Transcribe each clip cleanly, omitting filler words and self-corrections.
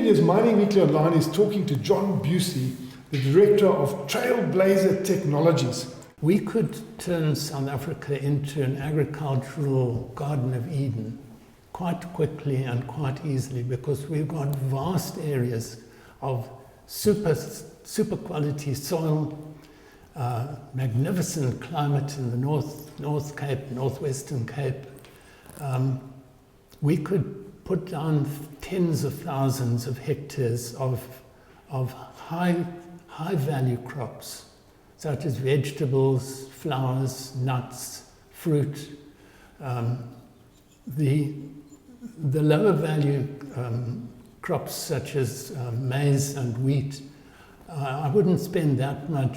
Media's Mining Weekly Online is talking to John Busey, the Director of Trailblazer Technologies. We could turn South Africa into an agricultural Garden of Eden quite quickly and quite easily, because we've got vast areas of super quality soil, magnificent climate in the North Cape, Northwestern Cape. We could put down tens of thousands of hectares of high value crops, such as vegetables, flowers, nuts, fruit. The lower value crops such as maize and wheat, I wouldn't spend that much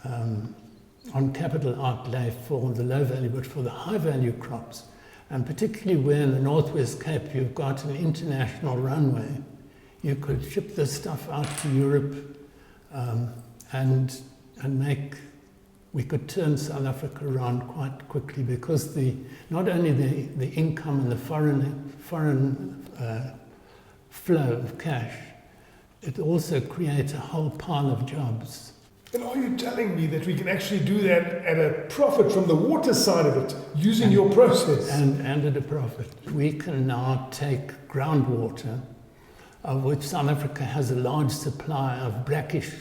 on capital outlay for the low value, but for the high value crops, and particularly where in the Northwest Cape you've got an international runway, you could ship this stuff out to Europe and we could turn South Africa around quite quickly, because not only the income and the foreign flow of cash, it also creates a whole pile of jobs. And are you telling me that we can actually do that at a profit from the water side of it, using your process? And at a profit. We can now take groundwater, of which South Africa has a large supply of brackish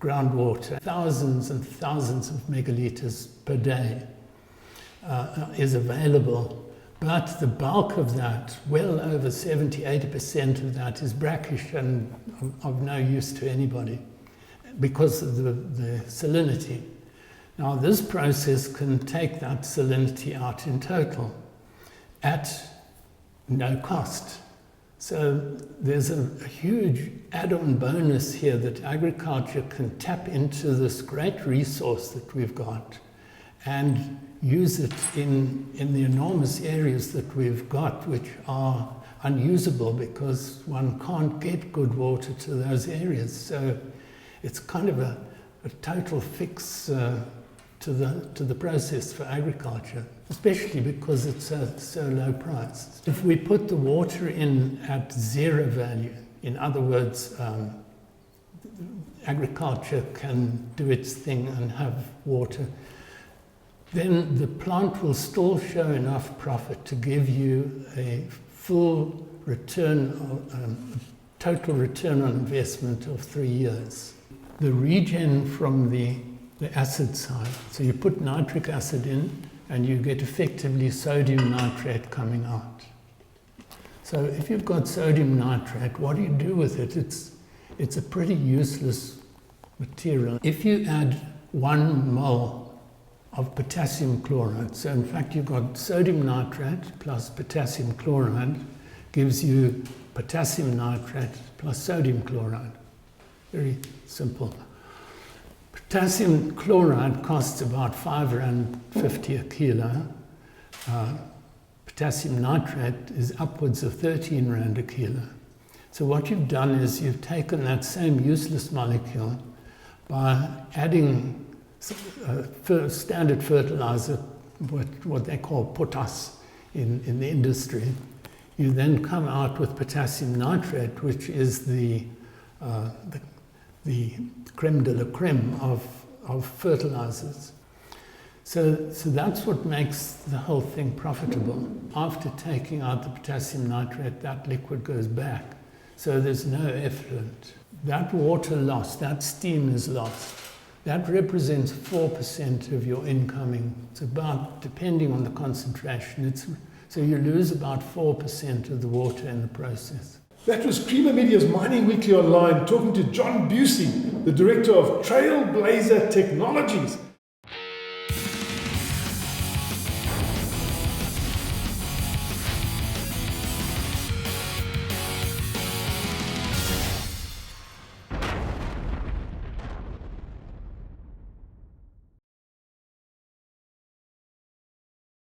groundwater. Thousands and thousands of megalitres per day is available. But the bulk of that, well over 70–80% of that, is brackish and of no use to anybody, because of the salinity. Now, this process can take that salinity out in total at no cost. So there's a huge add-on bonus here that agriculture can tap into this great resource that we've got and use it in the enormous areas that we've got, which are unusable because one can't get good water to those areas. So it's kind of a total fix to the process for agriculture, especially because it's so low priced. If we put the water in at zero value, in other words, agriculture can do its thing and have water, then the plant will still show enough profit to give you a full return, total return on investment of 3 years. The regen from the acid side, so you put nitric acid in and you get effectively sodium nitrate coming out. So if you've got sodium nitrate, what do you do with it? It's a pretty useless material. If you add 1 mole of potassium chloride, so in fact you've got sodium nitrate plus potassium chloride gives you potassium nitrate plus sodium chloride. Very simple. Potassium chloride costs about R5.50 a kilo. Potassium nitrate is upwards of R13 a kilo. So what you've done is you've taken that same useless molecule by adding standard fertilizer, what they call potass in the industry. You then come out with potassium nitrate, which is the creme de la creme of fertilizers. So that's what makes the whole thing profitable. After taking out the potassium nitrate, that liquid goes back. So there's no effluent. That water loss, that steam is lost. That represents 4% of your incoming. It's about, depending on the concentration, so you lose about 4% of the water in the process. That was KRUGER Media's Mining Weekly Online talking to John Busey, the Director of Trailblazer Technologies.